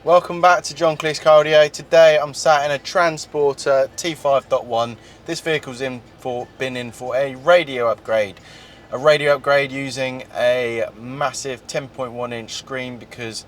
Welcome back to John Cleese Cardio. Today I'm sat in a Transporter T5.1. This vehicle's been in for a radio upgrade. A radio upgrade using a massive 10.1 inch screen because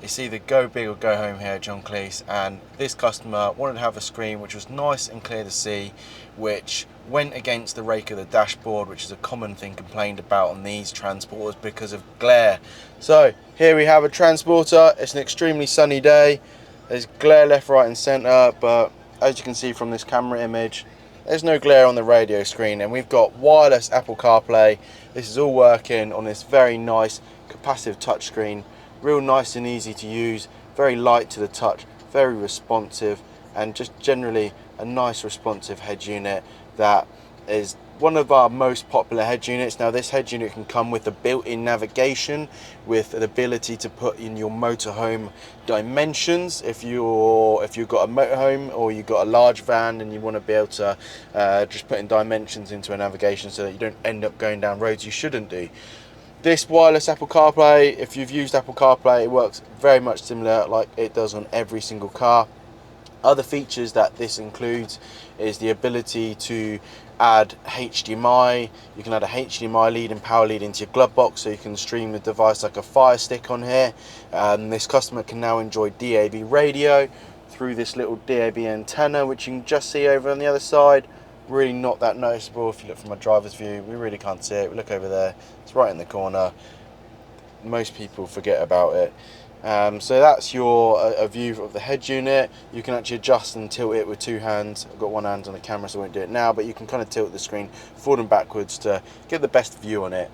it's either go big or go home here at John Cleese, and this customer wanted to have a screen which was nice and clear to see, which went against the rake of the dashboard, which is a common thing complained about on these Transporters because of glare. So here we have a Transporter. It's an extremely sunny day. There's glare left, right and centre, but as you can see from this camera image, there's no glare on the radio screen, and we've got wireless Apple CarPlay. This is all working on this very nice capacitive touchscreen. Real nice and easy to use, very light to the touch, very responsive, and just generally a nice responsive head unit that is one of our most popular head units. Now this head unit can come with a built-in navigation with an ability to put in your motorhome dimensions if you've got a motorhome or you've got a large van and you want to be able to just put in dimensions into a navigation so that you don't end up going down roads you shouldn't do. This wireless Apple CarPlay, if you've used Apple CarPlay, it works very much similar like it does on every single car. Other features that this includes is the ability to add HDMI. You can add a HDMI lead and power lead into your glove box so you can stream the device like a Fire Stick on here. This customer can now enjoy DAB radio through this little DAB antenna, which you can just see over on the other side. Really not that noticeable if you look from a driver's view. We really can't see it. We look over there, it's right in the corner. Most people forget about it. So that's a view of the head unit. You can actually adjust and tilt it with two hands. I've got one hand on the camera so I won't do it now, but you can kind of tilt the screen forward and backwards to get the best view on it.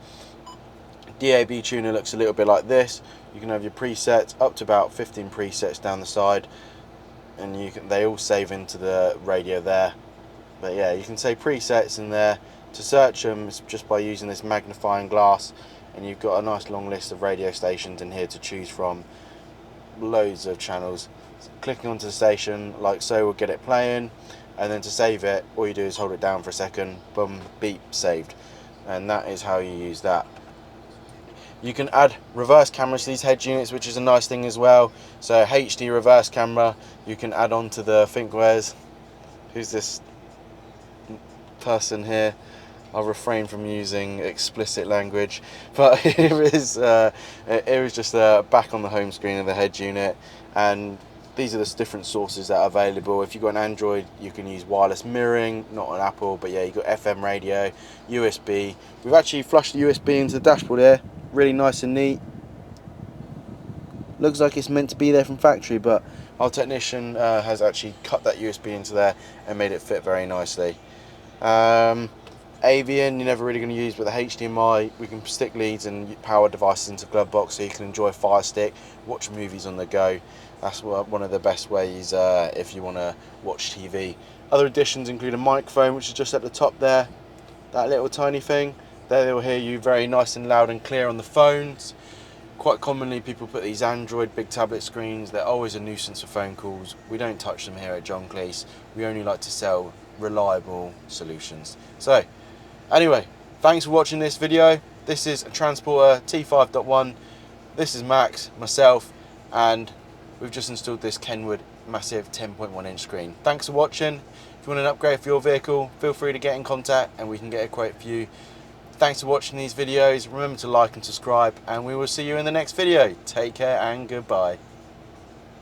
DAB tuner looks a little bit like this. You can have your presets, up to about 15 presets down the side, and they all save into the radio there. But yeah, you can say presets in there. To search them, it's just by using this magnifying glass, and you've got a nice long list of radio stations in here to choose from. Loads of channels. So clicking onto the station like so will get it playing, and then to save it, all you do is hold it down for a second, boom, beep, saved. And that is how you use that. You can add reverse cameras to these head units, which is a nice thing as well. So HD reverse camera, you can add on to the, who's this person here? I'll refrain from using explicit language, but it was just back on the home screen of the head unit, and these are the different sources that are available. If you've got an Android, you can use wireless mirroring, not an Apple, but yeah, you've got FM radio, USB. We've actually flushed the USB into the dashboard here, really nice and neat. Looks like it's meant to be there from factory, but our technician has actually cut that USB into there and made it fit very nicely. Avian, you're never really going to use, but the HDMI, we can stick leads and power devices into the glove box so you can enjoy Fire Stick, watch movies on the go. That's one of the best ways if you want to watch TV. Other additions include a microphone, which is just at the top there, that little tiny thing. There they will hear you very nice and loud and clear on the phones. Quite commonly people put these Android big tablet screens, they're always a nuisance for phone calls. We don't touch them here at John Cleese. We only like to sell reliable solutions. So anyway, thanks for watching this video. This is a Transporter T5.1. This is Max, myself, and we've just installed this Kenwood massive 10.1 inch screen. Thanks for watching. If you want an upgrade for your vehicle, feel free to get in contact and we can get a quote for you. Thanks for watching these videos. Remember to like and subscribe, and we will see you in the next video. Take care and goodbye.